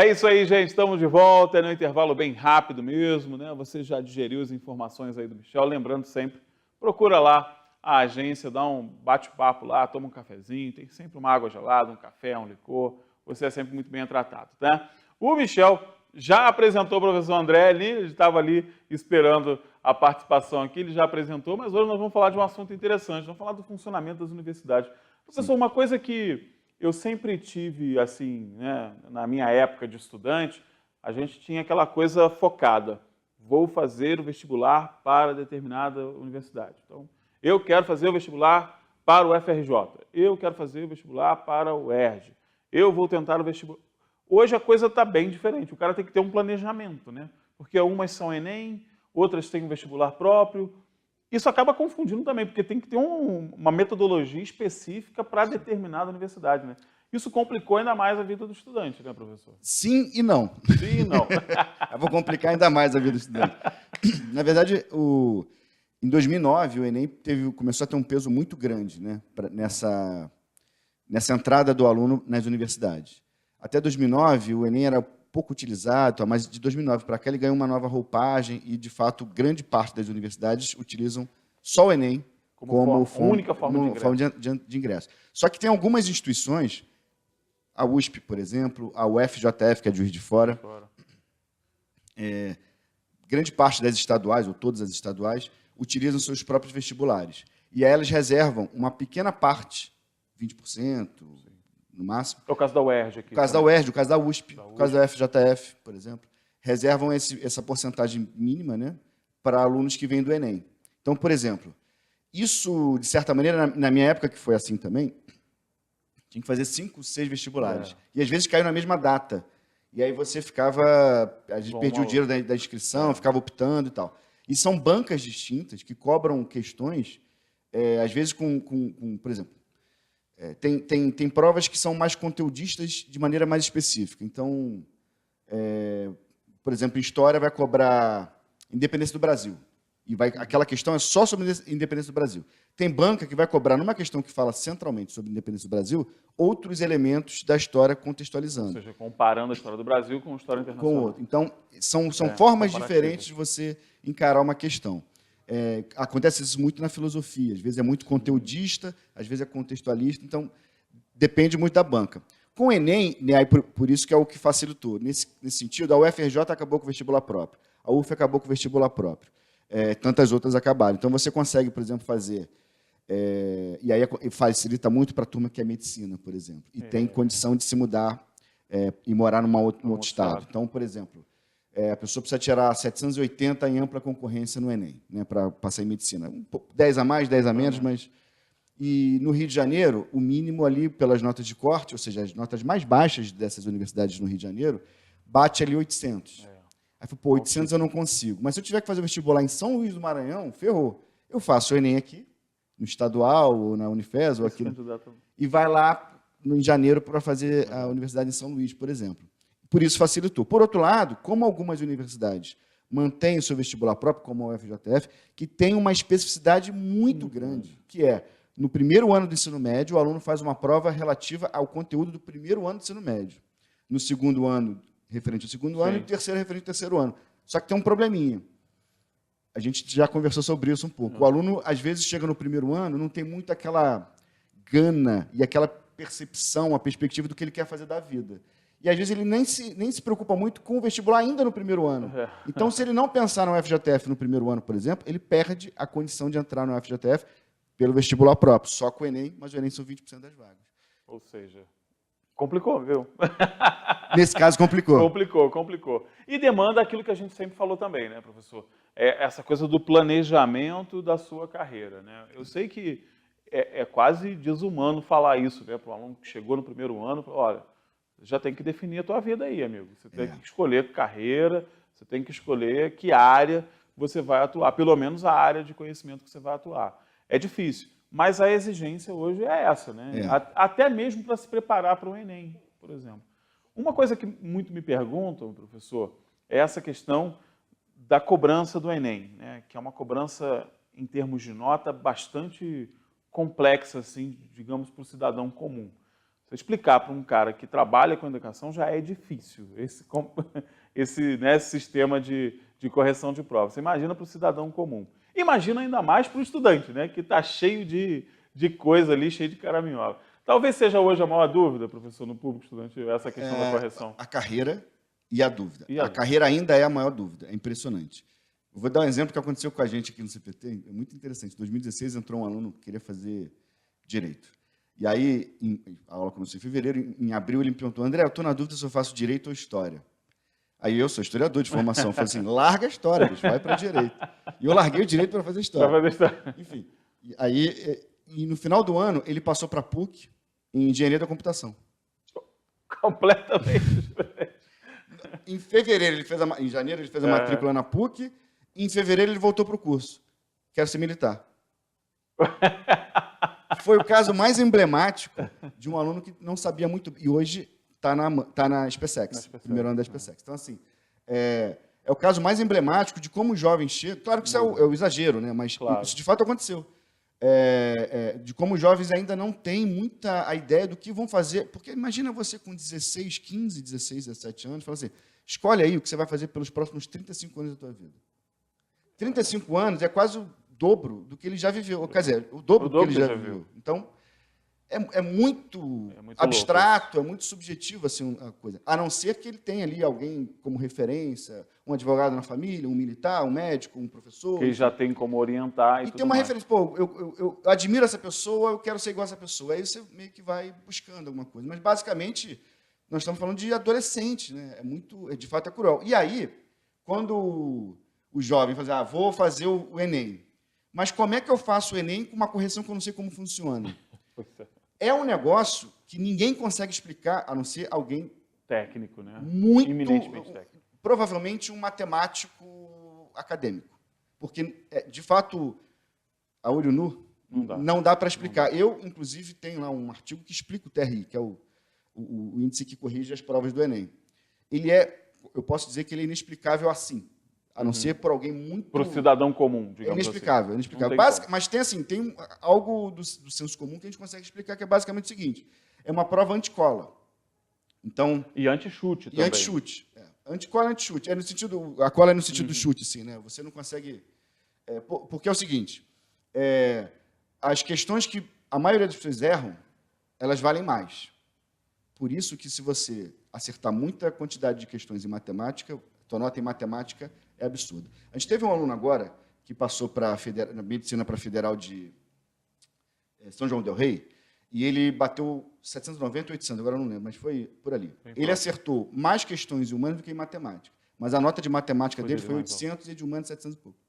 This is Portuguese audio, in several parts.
É isso aí, gente. Estamos de volta. É no intervalo bem rápido mesmo, né? Você já digeriu as informações aí do Michel. Lembrando sempre, procura lá a agência, dá um bate-papo lá, toma um cafezinho, tem sempre uma água gelada, um café, um licor. Você é sempre muito bem tratado, tá? O Michel já apresentou o professor André ali, ele estava ali esperando a participação aqui, ele já apresentou, mas hoje nós vamos falar de um assunto interessante, vamos falar do funcionamento das universidades. Professor, Sim. uma coisa que eu sempre tive, assim, né, na minha época de estudante, a gente tinha aquela coisa focada. Vou fazer o vestibular para determinada universidade. Então, eu quero fazer o vestibular para o FRJ. Eu quero fazer o vestibular para o ERJ. Eu vou tentar o vestibular. Hoje a coisa está bem diferente. O cara tem que ter um planejamento, né? Porque umas são Enem, outras têm um vestibular próprio. Isso acaba confundindo também, porque tem que ter uma metodologia específica para determinada universidade, né? Isso complicou ainda mais a vida do estudante, né, professor? Sim e não. Sim e não. Eu vou complicar ainda mais a vida do estudante. Na verdade, em 2009, o Enem começou a ter um peso muito grande, né, nessa entrada do aluno nas universidades. Até 2009, o Enem era pouco utilizado, mas de 2009 para cá ele ganhou uma nova roupagem e, de fato, grande parte das universidades utilizam só o Enem como única forma de ingresso. Só que tem algumas instituições, a USP, por exemplo, a UFJF, que é de Juiz de Fora, grande parte das estaduais, ou todas as estaduais, utilizam seus próprios vestibulares. E aí elas reservam uma pequena parte, 20%, no máximo. É o caso da UERJ aqui. O caso da UERJ, o caso da USP, o caso da FJF, por exemplo. Reservam essa porcentagem mínima, né, para alunos que vêm do Enem. Então, por exemplo, isso, de certa maneira, na minha época, que foi assim também, tinha que fazer 5, 6 vestibulares. E, às vezes, caiu na mesma data. E aí você ficava... A gente perdia o dinheiro da inscrição, ficava optando e tal. E são bancas distintas que cobram questões, às vezes, por exemplo, tem provas que são mais conteudistas de maneira mais específica. Então, por exemplo, em História vai cobrar Independência do Brasil. E aquela questão é só sobre Independência do Brasil. Tem banca que vai cobrar, numa questão que fala centralmente sobre Independência do Brasil, outros elementos da história contextualizando. Ou seja, comparando a história do Brasil com a história internacional. Com outro. Então, são formas diferentes de você encarar uma questão. Acontece isso muito na filosofia. Às vezes é muito conteudista, às vezes é contextualista. Então, depende muito da banca. Com o Enem, né, por isso que é o que facilitou. Nesse sentido, a UFRJ acabou com o vestibular próprio. A UF acabou com o vestibular próprio. Tantas outras acabaram. Então, você consegue, por exemplo, fazer... e aí facilita muito para a turma que é medicina, por exemplo. E tem condição de se mudar e morar num outro estado. Então, por exemplo, a pessoa precisa tirar 780 em ampla concorrência no Enem, né, para passar em medicina. 10 a mais, 10 a menos, mas... E no Rio de Janeiro, o mínimo ali, pelas notas de corte, ou seja, as notas mais baixas dessas universidades no Rio de Janeiro, bate ali 800. Aí eu falei, 800 eu não consigo. Mas se eu tiver que fazer o vestibular em São Luís do Maranhão, ferrou. Eu faço o Enem aqui, no estadual, ou na Unifes, ou aqui, e vai lá em janeiro para fazer a universidade em São Luís, por exemplo. Por isso facilitou. Por outro lado, como algumas universidades mantêm o seu vestibular próprio, como a UFJF, que tem uma especificidade muito grande, que é, no primeiro ano do ensino médio, o aluno faz uma prova relativa ao conteúdo do primeiro ano do ensino médio. No segundo ano, referente ao segundo ano, e no terceiro, referente ao terceiro ano. Só que tem um probleminha. A gente já conversou sobre isso um pouco. O aluno, às vezes, chega no primeiro ano, não tem muito aquela gana e aquela percepção, a perspectiva do que ele quer fazer da vida. E, às vezes, ele nem se preocupa muito com o vestibular ainda no primeiro ano. Então, se ele não pensar no FJF no primeiro ano, por exemplo, ele perde a condição de entrar no FJF pelo vestibular próprio. Só com o Enem, mas o Enem são 20% das vagas. Ou seja, complicou, viu? Nesse caso, complicou. Complicou. E demanda aquilo que a gente sempre falou também, né, professor? Essa coisa do planejamento da sua carreira, né? Eu sei que é quase desumano falar isso, né, para um aluno que chegou no primeiro ano, olha, já tem que definir a tua vida aí, amigo. Você tem que escolher carreira, você tem que escolher que área você vai atuar, pelo menos a área de conhecimento que você vai atuar. É difícil, mas a exigência hoje é essa, né? Até mesmo para se preparar para o Enem, por exemplo. Uma coisa que muito me perguntam, professor, é essa questão da cobrança do Enem, né? Que é uma cobrança, em termos de nota, bastante complexa, assim, digamos, para o cidadão comum. Explicar para um cara que trabalha com educação já é difícil, esse sistema de correção de prova. Você imagina para o cidadão comum. Imagina ainda mais para o estudante, né, que está cheio de coisa ali, cheio de caraminhola. Talvez seja hoje a maior dúvida, professor, no público estudantil, essa questão da correção. A carreira e a dúvida. A carreira ainda é a maior dúvida, é impressionante. Eu vou dar um exemplo que aconteceu com a gente aqui no CPT, é muito interessante. Em 2016 entrou um aluno que queria fazer direito. E aí, a aula começou em fevereiro, em abril ele me perguntou, André, eu estou na dúvida se eu faço direito ou história. Aí eu sou historiador de formação, eu falei assim, larga a história, bicho, vai para direito. E eu larguei o direito para fazer história. Enfim, e no final do ano ele passou para a PUC em engenharia da computação. Completamente diferente. Em fevereiro em janeiro ele fez a matrícula na PUC, e em fevereiro ele voltou para o curso. Quero ser militar. Foi o caso mais emblemático de um aluno que não sabia muito, e hoje está na SpaceX, primeiro ano da SpaceX. Então, assim, é o caso mais emblemático de como os jovens chegam. Claro que isso é o exagero, né? Mas isso de fato aconteceu. De como os jovens ainda não têm muita a ideia do que vão fazer. Porque imagina você com 16, 15, 16, 17 anos, fala assim, escolhe aí o que você vai fazer pelos próximos 35 anos da tua vida. 35 anos é quase o dobro do que ele já viveu. Quer dizer, o dobro do que ele já viveu. Então, é muito abstrato, é muito subjetivo assim, a coisa. A não ser que ele tenha ali alguém como referência, um advogado na família, um militar, um médico, um professor. Que ele já tem como orientar e tudo tem uma mais. referência. Pô, eu admiro essa pessoa, eu quero ser igual a essa pessoa. Aí você meio que vai buscando alguma coisa. Mas, basicamente, nós estamos falando de adolescente, né? De fato, é cruel. E aí, quando o jovem fala, vou fazer o Enem. Mas como é que eu faço o Enem com uma correção que eu não sei como funciona? É um negócio que ninguém consegue explicar, a não ser alguém técnico, né? Muito, eminentemente técnico. Provavelmente um matemático acadêmico. Porque, de fato, a olho nu, não dá para explicar. Eu, inclusive, tenho lá um artigo que explica o TRI, que é o índice que corrige as provas do Enem. Eu posso dizer que ele é inexplicável assim. A não ser por alguém muito... Para o cidadão comum, digamos inexplicável, assim. Inexplicável. Mas tem algo do senso comum que a gente consegue explicar, que é basicamente o seguinte. É uma prova anticola. Então, e anti-chute também. E anti-chute. Anticola e anti-chute. A cola é no sentido do chute, assim, né? Você não consegue... porque é o seguinte. As questões que a maioria das pessoas erram, elas valem mais. Por isso que, se você acertar muita quantidade de questões em matemática, tua nota em matemática é absurda. A gente teve um aluno agora que passou para na medicina para a Federal de São João del Rei, e ele bateu 790 ou 800, agora eu não lembro, mas foi por ali. Ele acertou mais questões em humanas do que em matemática, mas a nota de matemática dele foi 800 e de humanas 700 e pouco.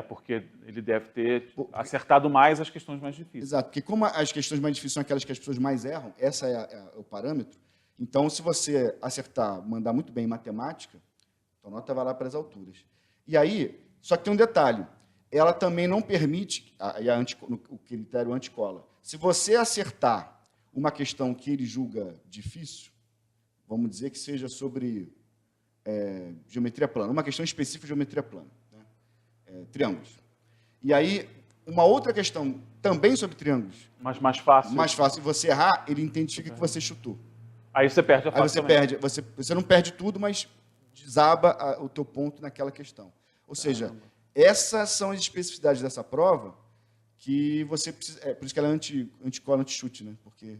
Porque ele deve ter acertado mais as questões mais difíceis. Exato, porque como as questões mais difíceis são aquelas que as pessoas mais erram, essa é o parâmetro, então, se você acertar, mandar muito bem em matemática, a nota vai lá para as alturas. E aí, só que tem um detalhe, ela também não permite, o critério anticola, se você acertar uma questão que ele julga difícil, vamos dizer que seja sobre geometria plana, uma questão específica de geometria plana, né? Triângulos. E aí, uma outra questão também sobre triângulos. Mas mais fácil. Mais fácil. E você errar, ele identifica que você chutou. Aí você perde a fase. Você não perde tudo, mas desaba o teu ponto naquela questão. Ou seja, essas são as especificidades dessa prova que você precisa... por isso que ela é anticola, anti-chute, né? Porque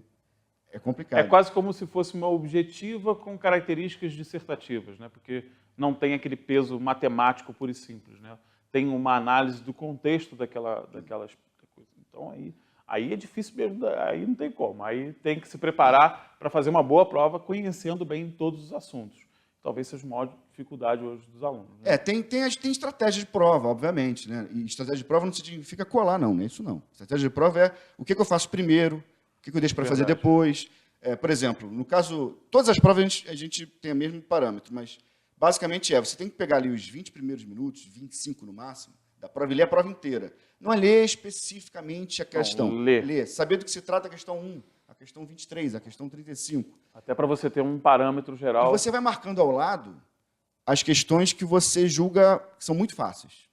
é complicado. É quase como se fosse uma objetiva com características dissertativas, né? Porque não tem aquele peso matemático puro e simples, né? Tem uma análise do contexto daquelas coisas. Então, aí é difícil mesmo, aí não tem como. Aí tem que se preparar para fazer uma boa prova, conhecendo bem todos os assuntos. Talvez seja a maior dificuldade hoje dos alunos. Né? Tem estratégia de prova, obviamente. Né? E estratégia de prova não significa colar, não é isso não. Estratégia de prova é o que eu faço primeiro, o que eu deixo para fazer depois. Por exemplo, no caso, todas as provas a gente tem o mesmo parâmetro, mas basicamente você tem que pegar ali os 20 primeiros minutos, 25 no máximo, da prova e ler a prova inteira. Não é ler especificamente a questão. Ler. Saber do que se trata a questão 1, a questão 23, a questão 35. Até para você ter um parâmetro geral. E você vai marcando ao lado as questões que você julga que são muito fáceis.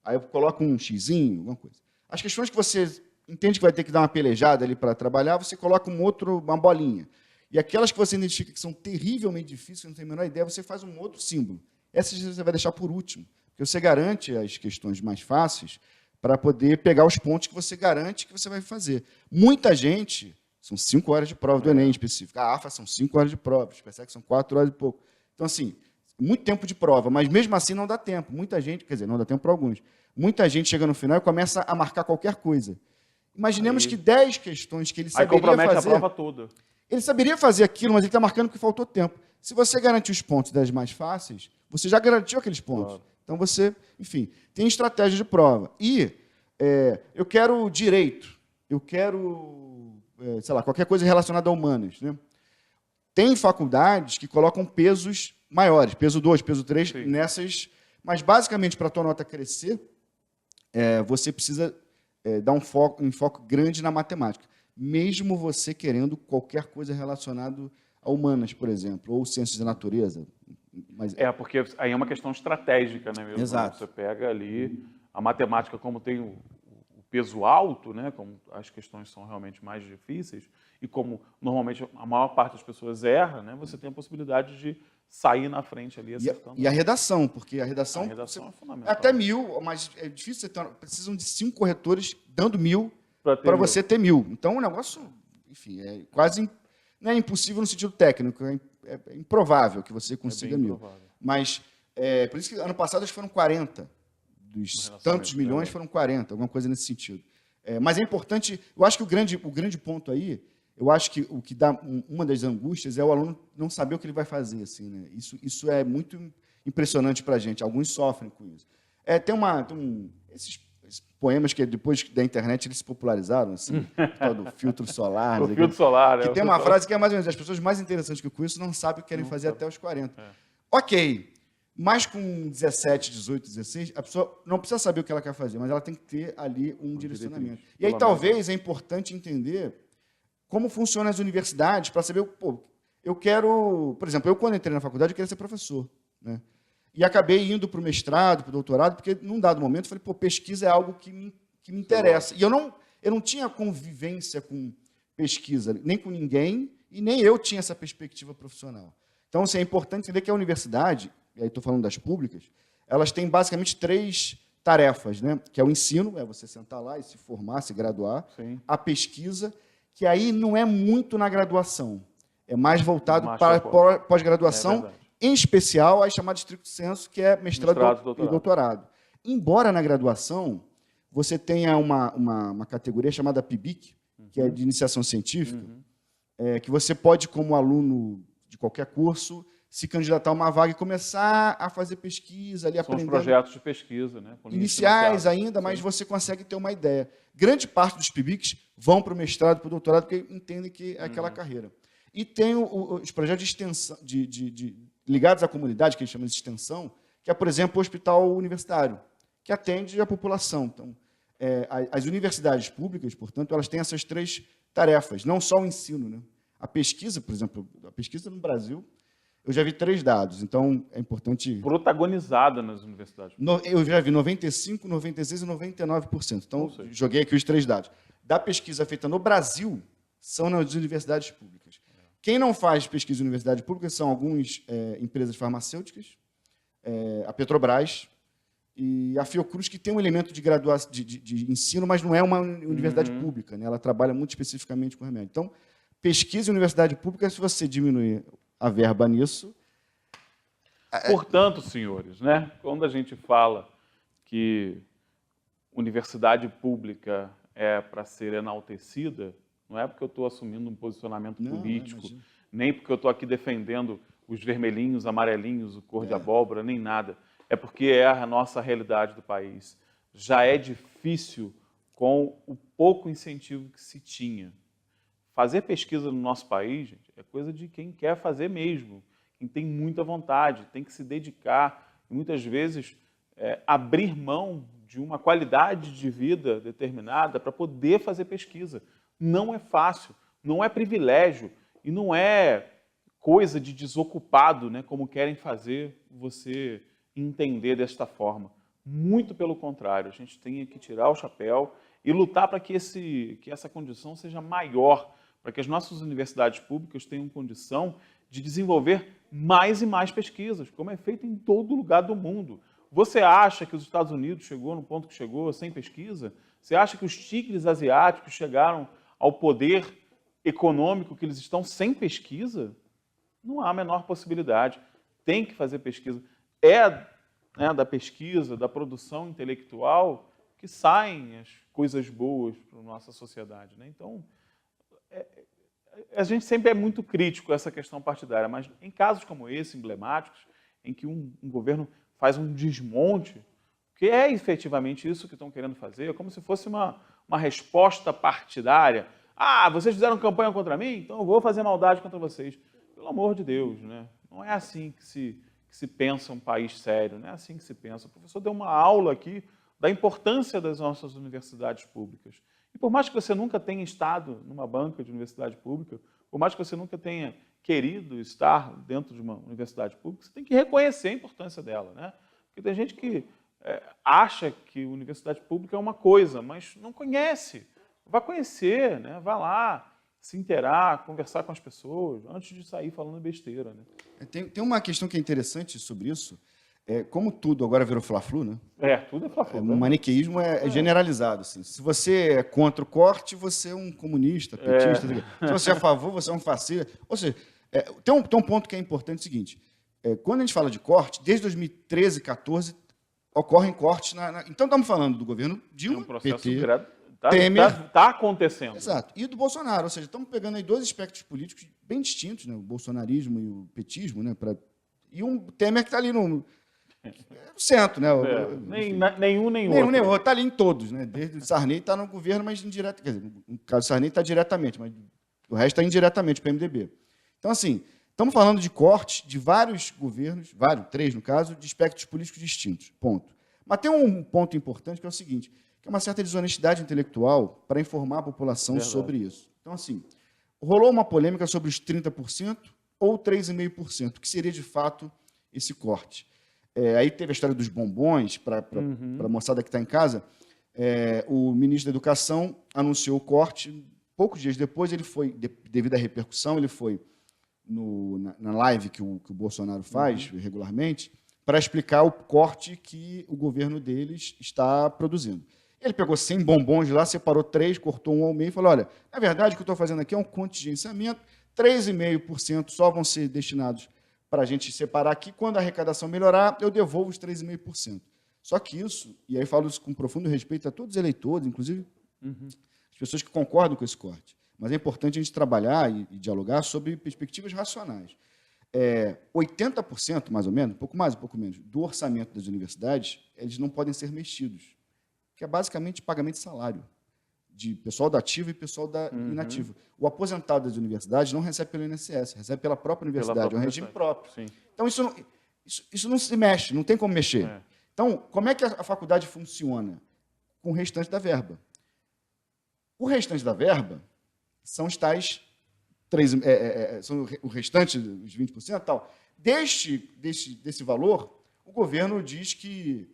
Aí eu coloco um xizinho, alguma coisa. As questões que você entende que vai ter que dar uma pelejada ali para trabalhar, você coloca uma bolinha. E aquelas que você identifica que são terrivelmente difíceis, que não tem a menor ideia, você faz um outro símbolo. Essas você vai deixar por último, porque você garante as questões mais fáceis para poder pegar os pontos que você garante que você vai fazer. Muita gente, são 5 horas de prova do Enem específico. A AFA são 5 horas de prova, o SpaceX são 4 horas e pouco. Então, assim, muito tempo de prova, mas mesmo assim não dá tempo. Muita gente, quer dizer, não dá tempo para alguns. Muita gente chega no final e começa a marcar qualquer coisa. Imaginemos que 10 questões que ele saberia fazer... Aí compromete a prova toda. Ele saberia fazer aquilo, mas ele está marcando porque faltou tempo. Se você garantir os pontos das mais fáceis, você já garantiu aqueles pontos. Claro. Então você, enfim, tem estratégia de prova. E eu quero direito, eu quero, sei lá, qualquer coisa relacionada a humanas, né? Tem faculdades que colocam pesos maiores, peso 2, peso 3, sim, nessas. Mas, basicamente, para a tua nota crescer, você precisa dar um foco grande na matemática. Mesmo você querendo qualquer coisa relacionada a humanas, por exemplo, ou ciências da natureza. Mas... porque aí é uma questão estratégica, né, mesmo? Exato. Você pega ali a matemática, como tem o peso alto, né, como as questões são realmente mais difíceis, e como normalmente a maior parte das pessoas erra, né, você tem a possibilidade de sair na frente ali acertando. E a redação, porque a redação é fundamental. Até 1000, mas é difícil, precisam de 5 corretores dando 1000 para você ter 1000. Então, o negócio, enfim, é quase... Não é impossível no sentido técnico, é improvável que você consiga 1000. Mas, por isso que ano passado foram 40. Dos tantos milhões foram 40, alguma coisa nesse sentido. Mas é importante, eu acho que o grande ponto aí, eu acho que o que dá uma das angústias é o aluno não saber o que ele vai fazer. Assim, né? Isso é muito impressionante para a gente, alguns sofrem com isso. Esses poemas que depois da internet eles se popularizaram, assim, tal do filtro solar. O filtro solar. Que tem uma frase que é mais ou menos, as pessoas mais interessantes que eu conheço não sabem o que querem fazer até os 40. Ok, mas com 17, 18, 16, a pessoa não precisa saber o que ela quer fazer, mas ela tem que ter ali um direcionamento. E aí talvez é importante entender como funcionam as universidades para saber, eu quero... Por exemplo, eu quando entrei na faculdade eu queria ser professor, né? E acabei indo para o mestrado, para o doutorado, porque num dado momento eu falei, pesquisa é algo que me interessa. E eu não tinha convivência com pesquisa, nem com ninguém, e nem eu tinha essa perspectiva profissional. Então, assim, é importante entender que a universidade, e aí estou falando das públicas, elas têm basicamente 3 tarefas, né? Que é o ensino, é você sentar lá e se formar, se graduar. Sim. A pesquisa, que aí não é muito na graduação, é mais voltado para a pós-graduação, em especial, a chamada stricto sensu, que é mestrado e doutorado. Embora na graduação você tenha uma categoria chamada PIBIC, que é de iniciação científica, que você pode, como aluno de qualquer curso, se candidatar a uma vaga e começar a fazer pesquisa, ali aprendendo. São os projetos de pesquisa, né? Iniciais ainda, mas você consegue ter uma ideia. Grande parte dos PIBICs vão para o mestrado, para o doutorado, porque entendem que é aquela carreira. E tem os projetos de extensão, ligados à comunidade, que eles chamam de extensão, que é, por exemplo, o hospital universitário, que atende a população. Então, as universidades públicas, portanto, elas têm essas 3 tarefas, não só o ensino, né? A pesquisa, por exemplo, a pesquisa no Brasil, eu já vi 3 dados, então é importante... Protagonizada nas universidades. Eu já vi 95%, 96% e 99%. Então, joguei aqui os 3 dados. Da pesquisa feita no Brasil, são nas universidades públicas. Quem não faz pesquisa em universidade pública são algumas empresas farmacêuticas, a Petrobras e a Fiocruz, que tem um elemento de graduação, de ensino, mas não é uma universidade pública, né? Ela trabalha muito especificamente com remédio. Então, pesquisa em universidade pública, se você diminuir a verba nisso... Portanto, senhores, né, quando a gente fala que universidade pública é para ser enaltecida, não é porque eu estou assumindo um posicionamento político, nem porque eu estou aqui defendendo os vermelhinhos, amarelinhos, o cor de abóbora, nem nada. É porque é a nossa realidade do país. Já é difícil com o pouco incentivo que se tinha. Fazer pesquisa no nosso país, gente, é coisa de quem quer fazer mesmo, quem tem muita vontade, tem que se dedicar e muitas vezes abrir mão de uma qualidade de vida determinada para poder fazer pesquisa. Não é fácil, não é privilégio e não é coisa de desocupado, né, como querem fazer você entender desta forma. Muito pelo contrário, a gente tem que tirar o chapéu e lutar para que essa condição seja maior, para que as nossas universidades públicas tenham condição de desenvolver mais e mais pesquisas, como é feito em todo lugar do mundo. Você acha que os Estados Unidos chegou no ponto que chegou sem pesquisa? Você acha que os tigres asiáticos chegaram ao poder econômico que eles estão sem pesquisa? Não há a menor possibilidade. Tem que fazer pesquisa. Da pesquisa, da produção intelectual, que saem as coisas boas para a nossa sociedade. Né? Então, a gente sempre é muito crítico a essa questão partidária, mas em casos como esse, emblemáticos, em que um governo faz um desmonte, que é efetivamente isso que estão querendo fazer, é como se fosse uma resposta partidária. Ah, vocês fizeram campanha contra mim? Então eu vou fazer maldade contra vocês. Pelo amor de Deus, né? Não é assim que se pensa um país sério, não é assim que se pensa. O professor deu uma aula aqui da importância das nossas universidades públicas. E por mais que você nunca tenha estado numa banca de universidade pública, por mais que você nunca tenha querido estar dentro de uma universidade pública, você tem que reconhecer a importância dela, né? Porque tem gente que acha que universidade pública é uma coisa, mas não conhece. Vá conhecer, né? Vá lá, se inteirar, conversar com as pessoas, antes de sair falando besteira. Né? Tem uma questão que é interessante sobre isso. Como tudo agora virou Fla-Flu, né? Tudo é Fla-Flu. O maniqueísmo é generalizado. Assim. Se você é contra o corte, você é um comunista, petista. Se você é a favor, você é um fascista. Ou seja, tem um ponto que é importante, o seguinte. Quando a gente fala de corte, desde 2013, 2014, ocorrem cortes Então, estamos falando do governo Dilma, um processo PT, Temer. Está acontecendo. Exato. E do Bolsonaro. Ou seja, estamos pegando aí dois espectros políticos bem distintos, né? O bolsonarismo e o petismo, né? E um Temer que está ali no centro, né? Nenhum nem outro. Está ali em todos, né? Desde o Sarney está no governo, mas indireto. Quer dizer, no caso do Sarney está diretamente, mas o resto está indiretamente, o PMDB. Então, assim, estamos falando de corte de vários governos, três no caso, de espectros políticos distintos. Ponto. Mas tem um ponto importante que é o seguinte, que é uma certa desonestidade intelectual para informar a população sobre isso. Então, assim, rolou uma polêmica sobre os 30% ou 3,5%, que seria, de fato, esse corte. Aí teve a história dos bombons, para a moçada que está em casa. O ministro da Educação anunciou o corte. Poucos dias depois, ele foi, devido à repercussão, ele foi na live que o Bolsonaro faz regularmente para explicar o corte que o governo deles está produzindo. Ele pegou 100 bombons lá, separou 3, cortou um ao meio e falou, olha, na verdade, o que eu estou fazendo aqui é um contingenciamento, 3,5% só vão ser destinados para a gente separar aqui. Quando a arrecadação melhorar, eu devolvo os 3,5%. Só que isso, e aí falo isso com profundo respeito a todos os eleitores, inclusive as pessoas que concordam com esse corte, mas é importante a gente trabalhar e dialogar sobre perspectivas racionais. 80%, mais ou menos, um pouco mais, um pouco menos, do orçamento das universidades, eles não podem ser mexidos, que é basicamente pagamento de salário de pessoal da ativa e pessoal da inativa. O aposentado das universidades não recebe pelo INSS, recebe pela própria universidade, é um regime próprio. Sim. Então, isso não se mexe, não tem como mexer. Então, como é que a faculdade funciona? Com o restante da verba. O restante da verba são os tais são o restante, os 20% e tal. Desse valor, o governo diz que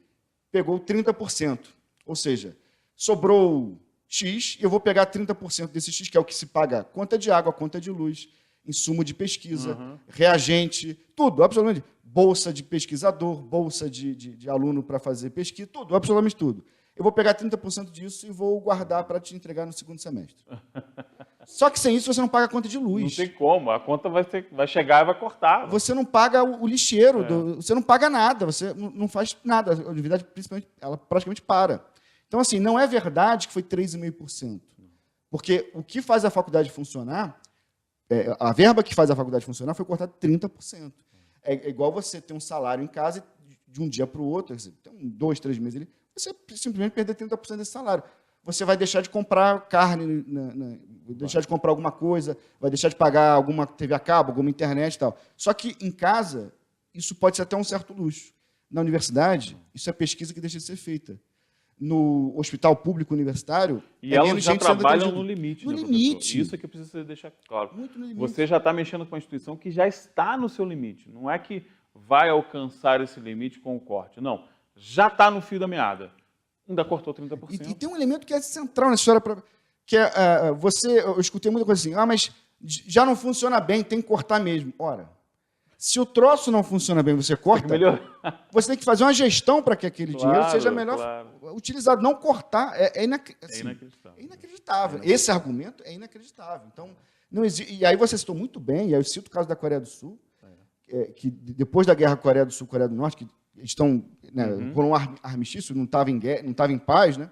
pegou 30%. Ou seja, sobrou X, e eu vou pegar 30% desse X, que é o que se paga conta de água, conta de luz, insumo de pesquisa, reagente, tudo, absolutamente. Bolsa de pesquisador, bolsa de aluno para fazer pesquisa, tudo, absolutamente tudo. Eu vou pegar 30% disso e vou guardar para te entregar no segundo semestre. Só que sem isso você não paga a conta de luz. Não tem como, a conta vai chegar e vai cortar. Você não paga o lixeiro, você não paga nada, você não faz nada. A universidade, principalmente, ela praticamente para. Então, assim, não é verdade que foi 3,5%. Porque o que faz a faculdade funcionar, a verba que faz a faculdade funcionar foi cortada 30%. É igual você ter um salário em casa e de um dia para o outro, tem 2, 3 meses ali, você simplesmente perder 30% desse salário. Você vai deixar de comprar carne, vai deixar de comprar alguma coisa, vai deixar de pagar alguma TV a cabo, alguma internet e tal. Só que, em casa, isso pode ser até um certo luxo. Na universidade, isso é pesquisa que deixa de ser feita. No hospital público universitário... E elas já trabalham no limite. No limite. Isso é que eu preciso deixar claro. Muito no limite. Você já está mexendo com uma instituição que já está no seu limite. Não é que vai alcançar esse limite com o corte. Não. Já está no fio da meada. Ainda cortou 30%. E tem um elemento que é central nessa história, que é, eu escutei muita coisa assim, mas já não funciona bem, tem que cortar mesmo. Ora, se o troço não funciona bem, você corta, você tem que fazer uma gestão para que aquele dinheiro seja melhor utilizado, não cortar. É inacreditável. Esse argumento é inacreditável. Então, não existe. E aí você citou muito bem, e aí eu cito o caso da Coreia do Sul, que depois da guerra Coreia do Sul, Coreia do Norte, que estão por um armistício, não estava em paz, né?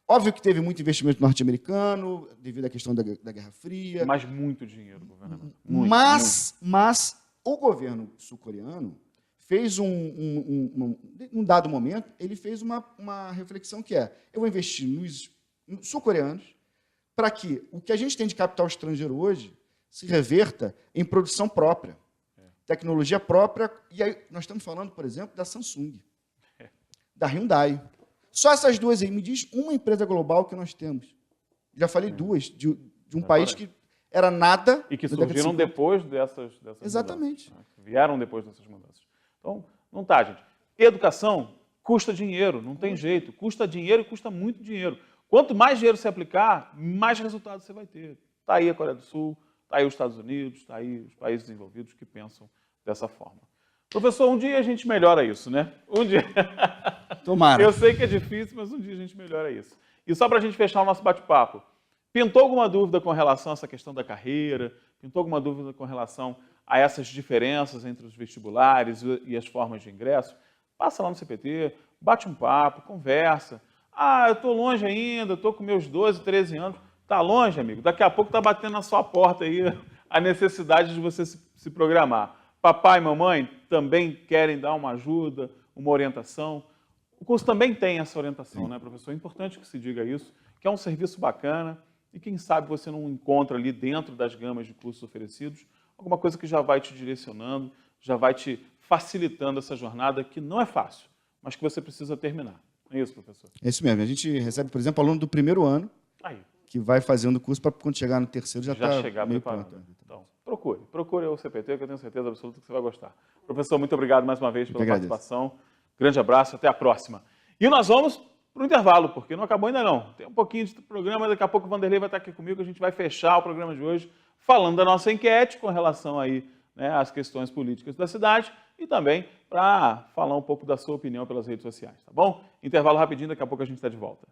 Óbvio que teve muito investimento norte-americano, devido à questão da Guerra Fria. Mas muito dinheiro, governador. Mas o governo sul-coreano fez num dado momento, ele fez uma reflexão que eu vou investir nos sul-coreanos para que o que a gente tem de capital estrangeiro hoje se reverta em produção própria, tecnologia própria. E aí nós estamos falando, por exemplo, da Samsung, da Hyundai. Só essas duas aí. Me diz uma empresa global que nós temos. Já falei duas, de um país que era nada. E que surgiram depois dessas Exatamente. Mudanças, né? Vieram depois dessas mudanças. Então, não tá, gente. Educação custa dinheiro, não tem jeito. Custa dinheiro e custa muito dinheiro. Quanto mais dinheiro você aplicar, mais resultado você vai ter. Está aí a Coreia do Sul, está aí os Estados Unidos, está aí os países desenvolvidos que pensam dessa forma. Professor, um dia a gente melhora isso, né? Um dia. Tomara. Eu sei que é difícil, mas um dia a gente melhora isso. E só para a gente fechar o nosso bate-papo, pintou alguma dúvida com relação a essa questão da carreira? Pintou alguma dúvida com relação a essas diferenças entre os vestibulares e as formas de ingresso? Passa lá no CPT, bate um papo, conversa. Ah, eu estou longe ainda, estou com meus 12, 13 anos. Está longe, amigo? Daqui a pouco está batendo na sua porta aí a necessidade de você se programar. Papai e mamãe também querem dar uma ajuda, uma orientação. O curso também tem essa orientação, né, professor? É importante que se diga isso, que é um serviço bacana e quem sabe você não encontra ali dentro das gamas de cursos oferecidos alguma coisa que já vai te direcionando, já vai te facilitando essa jornada que não é fácil, mas que você precisa terminar. É isso, professor? É isso mesmo. A gente recebe, por exemplo, aluno do primeiro ano que vai fazendo o curso para quando chegar no terceiro já está chegar meio preparado. pronto. Então, procure o CPT, que eu tenho certeza absoluta que você vai gostar. Professor, muito obrigado mais uma vez pela participação. Grande abraço, até a próxima. E nós vamos para o intervalo, porque não acabou ainda não. Tem um pouquinho de programa, daqui a pouco o Vanderlei vai estar aqui comigo, a gente vai fechar o programa de hoje falando da nossa enquete com relação aí, né, às questões políticas da cidade e também para falar um pouco da sua opinião pelas redes sociais, tá bom? Intervalo rapidinho, daqui a pouco a gente está de volta.